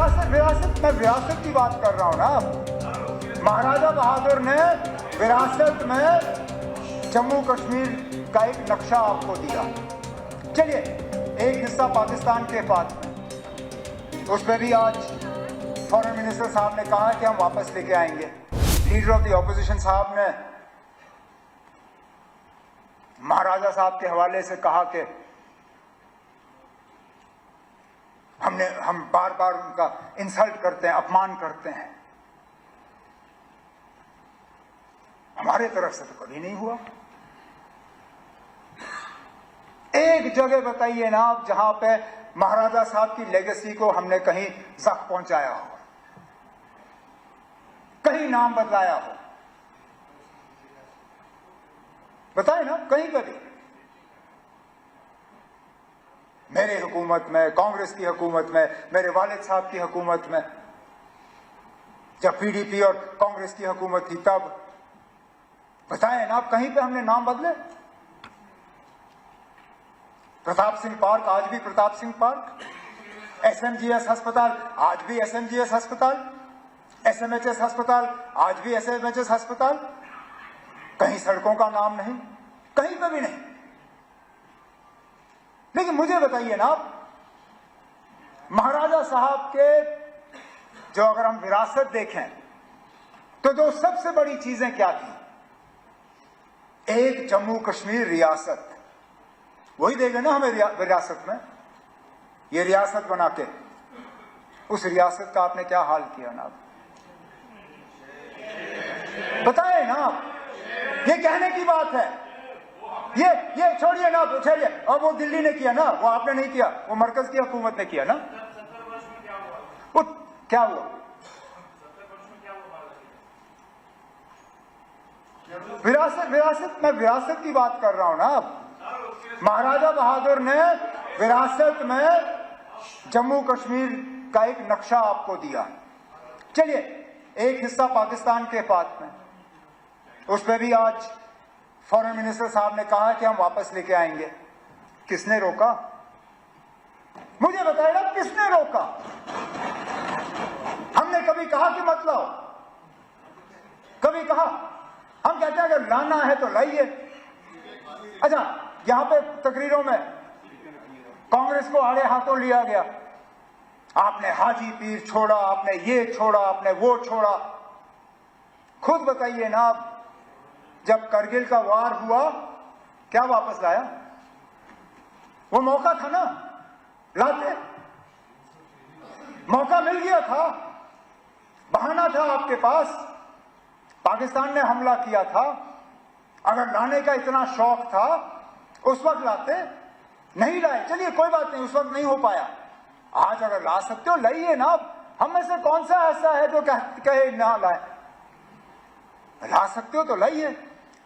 विरासत की बात कर रहा हूं ना। महाराजा बहादुर ने विरासत में जम्मू कश्मीर का एक नक्शा आपको दिया। चलिए, एक हिस्सा पाकिस्तान के पास में, उस पर भी आज फॉरेन मिनिस्टर साहब ने कहा कि हम वापस लेके आएंगे। लीडर ऑफ द ऑपोजिशन साहब ने महाराजा साहब के हवाले से कहा कि हम बार बार उनका इंसल्ट करते हैं, अपमान करते हैं। हमारे तरफ से तो कभी नहीं हुआ। एक जगह बताइए ना आप जहां पे महाराजा साहब की लेगेसी को हमने कहीं जख्म पहुंचाया हो, कहीं नाम बदलाया हो, बताए ना कहीं पर भी। मेरे हुकूमत में, कांग्रेस की हुकूमत में, मेरे वालिद साहब की हुकूमत में, जब पीडीपी और कांग्रेस की हुकूमत थी तब, बताए ना आप कहीं पे हमने नाम बदले। प्रताप सिंह पार्क आज भी प्रताप सिंह पार्क, एसएमजीएस अस्पताल आज भी एसएमजीएस अस्पताल, एसएमएचएस अस्पताल आज भी एसएमएचएस अस्पताल। कहीं सड़कों का नाम नहीं, कहीं पे भी नहीं। लेकिन मुझे बताइए ना आप, महाराजा साहब के जो अगर हम विरासत देखें तो दो सबसे बड़ी चीजें क्या थी? एक जम्मू कश्मीर रियासत, वही देगा ना हमें विरासत में। ये रियासत बना के उस रियासत का आपने क्या हाल किया ना? बताए ना आप, ये कहने की बात है। ये छोड़िए ना, छोड़िए। और वो दिल्ली ने किया ना, वो आपने नहीं किया, वो मरकज की हुकूमत ने किया ना। वो क्या हुआ? विरासत की बात कर रहा हूं ना अब। महाराजा बहादुर ने विरासत में जम्मू कश्मीर का एक नक्शा आपको दिया। चलिए, एक हिस्सा पाकिस्तान के पास में, उस पर भी आज फॉरेन मिनिस्टर साहब ने कहा कि हम वापस लेके आएंगे। किसने रोका? मुझे बताइएगा, किसने रोका? हमने कभी कहा कि मत लाओ? कभी कहा? हम कहते हैं अगर लाना है तो लाइए। अच्छा, यहां पे तकरीरों में कांग्रेस को आड़े हाथों लिया गया। आपने हाजी पीर छोड़ा, आपने ये छोड़ा, आपने वो छोड़ा। खुद बताइए ना आप, जब करगिल का वार हुआ क्या वापस लाया? वो मौका था ना, लाते। मौका मिल गया था, बहाना था आपके पास। पाकिस्तान ने हमला किया था, अगर लाने का इतना शौक था उस वक्त लाते, नहीं लाए। चलिए कोई बात नहीं, उस वक्त नहीं हो पाया। आज अगर ला सकते हो लाइए ना। हम में से कौन सा ऐसा है जो कहे ना लाए? ला सकते हो तो लाइए।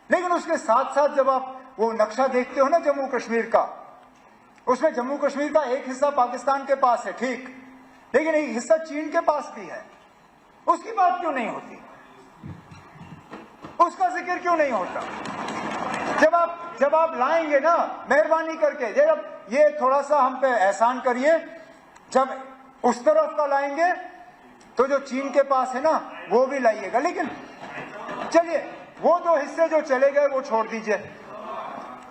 लेकिन उसके साथ साथ जब आप वो नक्शा देखते हो ना जम्मू कश्मीर का, उसमें जम्मू कश्मीर का एक हिस्सा पाकिस्तान के पास है, ठीक, लेकिन एक हिस्सा चीन के पास भी है। उसकी बात क्यों नहीं होती? उसका जिक्र क्यों नहीं होता? जब आप लाएंगे ना, मेहरबानी करके, जब ये थोड़ा सा हम पे एहसान करिए, जब उस तरफ का लाएंगे तो जो चीन के पास है ना वो भी लाइएगा। लेकिन चलिए, वो दो हिस्से जो चले गए वो छोड़ दीजिए।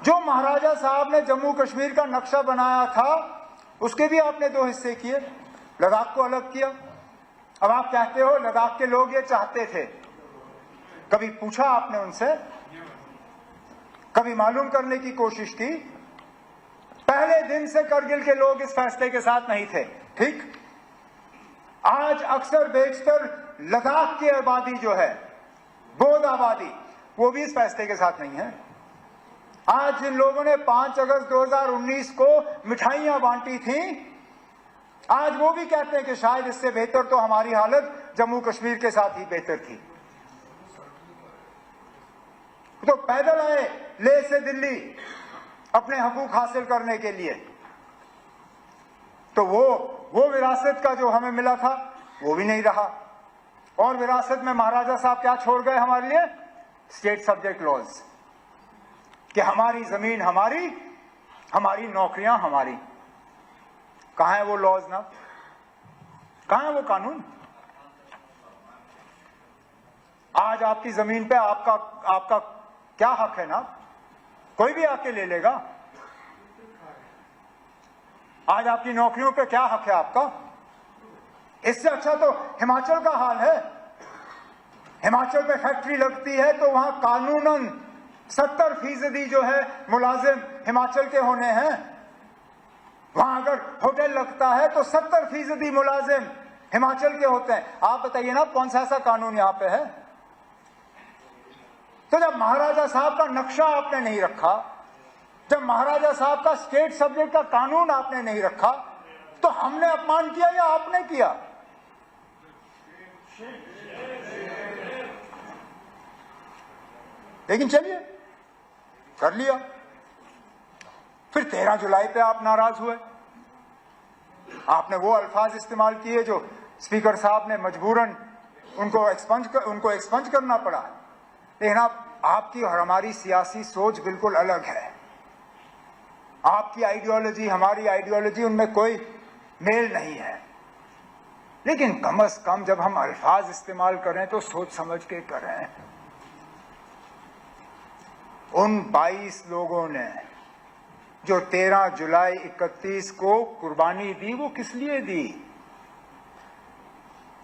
जो महाराजा साहब ने जम्मू कश्मीर का नक्शा बनाया था उसके भी आपने दो हिस्से किए, लद्दाख को अलग किया। अब आप कहते हो लद्दाख के लोग ये चाहते थे। कभी पूछा आपने उनसे? कभी मालूम करने की कोशिश की? पहले दिन से करगिल के लोग इस फैसले के साथ नहीं थे, ठीक। आज अक्सर बेशतर लद्दाख की आबादी जो है, बौद्ध आबादी, वो भी इस फैसले के साथ नहीं है। आज जिन लोगों ने 5 अगस्त 2019 को मिठाइयां बांटी थी, आज वो भी कहते हैं कि शायद इससे बेहतर तो हमारी हालत जम्मू कश्मीर के साथ ही बेहतर थी। तो पैदल आए लेह से दिल्ली अपने हकूक हासिल करने के लिए। तो वो विरासत का जो हमें मिला था वो भी नहीं रहा। और विरासत में महाराजा साहब क्या छोड़ गए हमारे लिए? स्टेट सब्जेक्ट लॉज, कि हमारी जमीन हमारी, हमारी नौकरियां हमारी। कहां है वो लॉज ना? कहां है वो कानून? आज आपकी जमीन पे आपका क्या हक है ना? कोई भी आके ले लेगा। आज आपकी नौकरियों पे क्या हक है आपका? इससे अच्छा तो हिमाचल का हाल है। हिमाचल में फैक्ट्री लगती है तो वहां कानूनन 70% जो है मुलाजिम हिमाचल के होने हैं। वहां अगर होटल लगता है तो 70% मुलाजिम हिमाचल के होते हैं। आप बताइए ना कौन सा ऐसा कानून यहां पे है? तो जब महाराजा साहब का नक्शा आपने नहीं रखा, जब महाराजा साहब का स्टेट सब्जेक्ट का कानून आपने नहीं रखा, तो हमने अपमान किया या आपने किया? लेकिन चलिए कर लिया। फिर 13 जुलाई पे आप नाराज हुए। आपने वो अल्फाज इस्तेमाल किए जो स्पीकर साहब ने मजबूरन उनको एक्सपंज करना पड़ा। लेकिन आपकी और हमारी सियासी सोच बिल्कुल अलग है। आपकी आइडियोलॉजी हमारी आइडियोलॉजी, उनमें कोई मेल नहीं है। लेकिन कम से कम जब हम अल्फाज इस्तेमाल करें तो सोच समझ के करें। उन 22 लोगों ने जो 13 जुलाई 31 को कुर्बानी दी, वो किस लिए दी?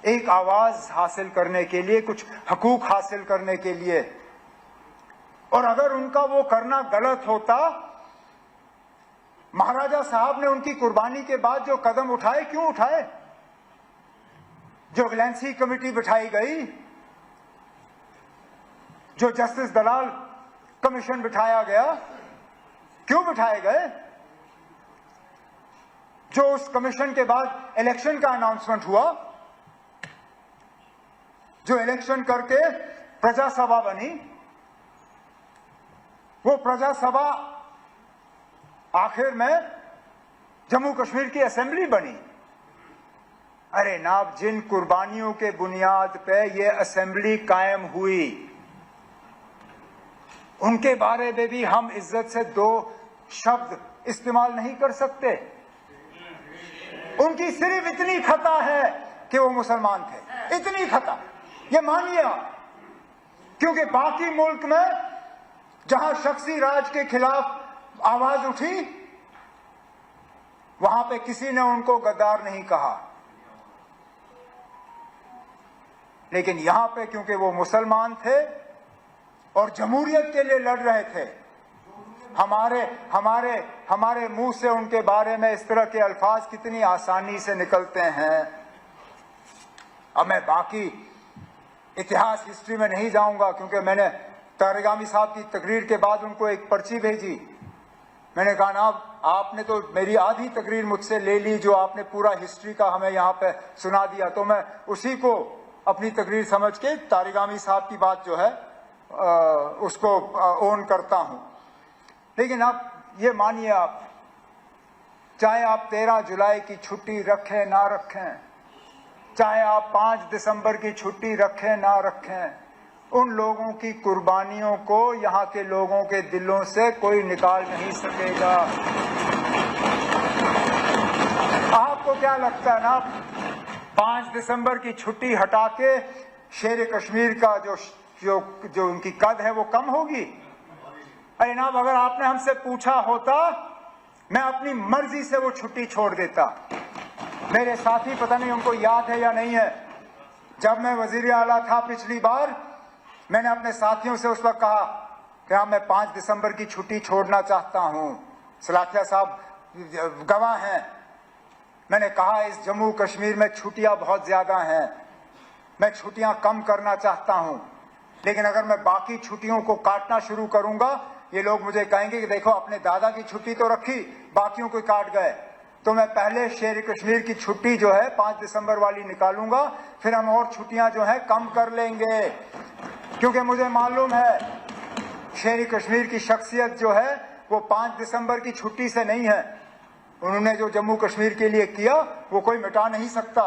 एक आवाज हासिल करने के लिए, कुछ हकूक हासिल करने के लिए। और अगर उनका वो करना गलत होता, महाराजा साहब ने उनकी कुर्बानी के बाद जो कदम उठाए, क्यों उठाए? जो विजिलेंस कमेटी बिठाई गई, जो जस्टिस दलाल कमीशन बिठाया गया, क्यों बिठाए गए? जो उस कमीशन के बाद इलेक्शन का अनाउंसमेंट हुआ, जो इलेक्शन करके प्रजा सभा बनी, वो प्रजा सभा आखिर में जम्मू कश्मीर की असेंबली बनी। अरे नाब, जिन कुर्बानियों के बुनियाद पे ये असेंबली कायम हुई, उनके बारे में भी हम इज्जत से 2 शब्द इस्तेमाल नहीं कर सकते। उनकी सिर्फ इतनी खता है कि वो मुसलमान थे, इतनी खता, ये मानिए आप। क्योंकि बाकी मुल्क में जहां शख्सी राज के खिलाफ आवाज उठी, वहां पे किसी ने उनको गद्दार नहीं कहा। लेकिन यहां पे क्योंकि वो मुसलमान थे और जमहूरियत के लिए लड़ रहे थे, हमारे मुंह से उनके बारे में इस तरह के अल्फाज कितनी आसानी से निकलते हैं। अब मैं बाकी इतिहास हिस्ट्री में नहीं जाऊंगा, क्योंकि मैंने तारिगामी साहब की तकरीर के बाद उनको एक पर्ची भेजी। मैंने कहा ना, आपने तो मेरी आधी तकरीर मुझसे ले ली, जो आपने पूरा हिस्ट्री का हमें यहाँ पे सुना दिया, तो मैं उसी को अपनी तकरीर समझ के तारिगामी साहब की बात जो है उसको ओन करता हूं। लेकिन आप ये मानिए, आप चाहे आप 13 जुलाई की छुट्टी रखें ना रखें, चाहे आप 5 दिसंबर की छुट्टी रखें ना रखें, उन लोगों की कुर्बानियों को यहाँ के लोगों के दिलों से कोई निकाल नहीं सकेगा। आपको क्या लगता है ना, 5 दिसंबर की छुट्टी हटा के शेर कश्मीर का जो उनकी कद है वो कम होगी? अरे ना, अगर आपने हमसे पूछा होता, मैं अपनी मर्जी से वो छुट्टी छोड़ देता। मेरे साथी, पता नहीं उनको याद है या नहीं है, जब मैं वजीर आला था पिछली बार, मैंने अपने साथियों से उस वक्त कहा कि हाँ, मैं 5 दिसंबर की छुट्टी छोड़ना चाहता हूं। सलाथिया साहब गवाह हैं। मैंने कहा इस जम्मू कश्मीर में छुट्टियां बहुत ज्यादा हैं, मैं छुट्टियां कम करना चाहता हूं। लेकिन अगर मैं बाकी छुट्टियों को काटना शुरू करूंगा, ये लोग मुझे कहेंगे कि देखो, अपने दादा की छुट्टी तो रखी, बाकियों को काट गए। तो मैं पहले शेर कश्मीर की छुट्टी जो है 5 दिसंबर वाली निकालूंगा, फिर हम और छुट्टियां जो है कम कर लेंगे। क्योंकि मुझे मालूम है शेर कश्मीर की शख्सियत जो है वो 5 दिसंबर की छुट्टी से नहीं है। उन्होंने जो जम्मू कश्मीर के लिए किया वो कोई मिटा नहीं सकता।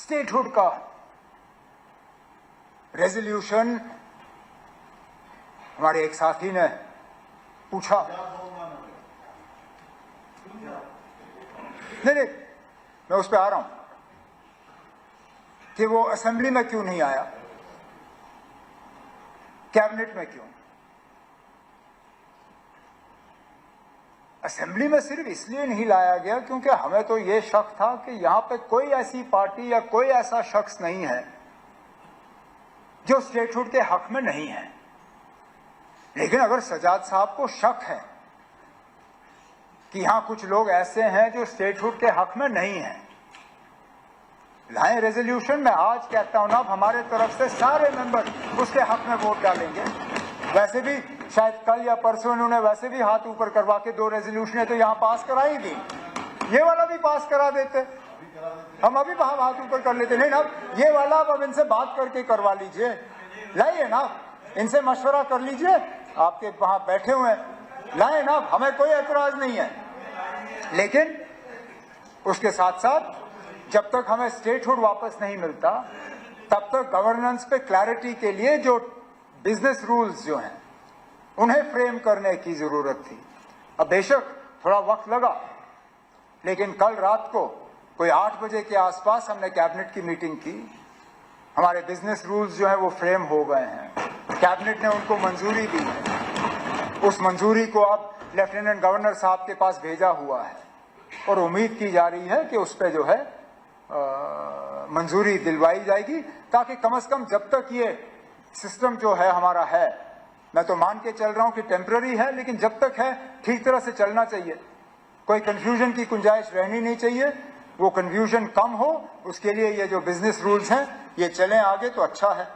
स्टेटहुड का रेजोल्यूशन हमारे एक साथी ने पूछा, नहीं मैं उस पर आ रहा हूं कि वो असेंबली में क्यों नहीं आया, कैबिनेट में क्यों। असेंबली में सिर्फ इसलिए नहीं लाया गया क्योंकि हमें तो ये शक था कि यहां पे कोई ऐसी पार्टी या कोई ऐसा शख्स नहीं है जो स्टेटहुड के हक में नहीं है। लेकिन अगर सजाद साहब को शक है कि यहां कुछ लोग ऐसे हैं जो स्टेटहुड के हक में नहीं हैं, लाएं रेजोल्यूशन। मैं आज कहता हूं ना, हमारे तरफ से सारे मेंबर उसके हक में वोट डालेंगे। वैसे भी शायद कल या परसों इन्होंने वैसे भी हाथ ऊपर करवा के 2 रेजोल्यूशन तो यहां पास कराई थी, ये वाला भी पास करा देते, हम अभी हाथ ऊपर कर लेते। नहीं ना, ये वाला अब इनसे बात करके करवा लीजिए, लाइए ना, इनसे मशवरा कर लीजिए, आपके वहां बैठे हुए हैं, लाए ना, हमें कोई एतराज नहीं है। लेकिन उसके साथ साथ जब तक हमें स्टेटहुड वापस नहीं मिलता तब तक गवर्नेंस पे क्लैरिटी के लिए जो बिजनेस रूल्स जो हैं उन्हें फ्रेम करने की जरूरत थी। अब बेशक थोड़ा वक्त लगा, लेकिन कल रात को कोई 8 बजे के आसपास हमने कैबिनेट की मीटिंग की, हमारे बिजनेस रूल्स जो हैं वो फ्रेम हो गए हैं, कैबिनेट ने उनको मंजूरी दी है। उस मंजूरी को अब लेफ्टिनेंट गवर्नर साहब के पास भेजा हुआ है और उम्मीद की जा रही है कि उस पर जो है मंजूरी दिलवाई जाएगी, ताकि कम से कम जब तक ये सिस्टम जो है हमारा है, मैं तो मान के चल रहा हूं कि टेम्पररी है, लेकिन जब तक है ठीक तरह से चलना चाहिए, कोई कंफ्यूजन की गुंजाइश रहनी नहीं चाहिए। वो कंफ्यूजन कम हो, उसके लिए ये जो बिजनेस रूल्स हैं ये चलें आगे तो अच्छा है।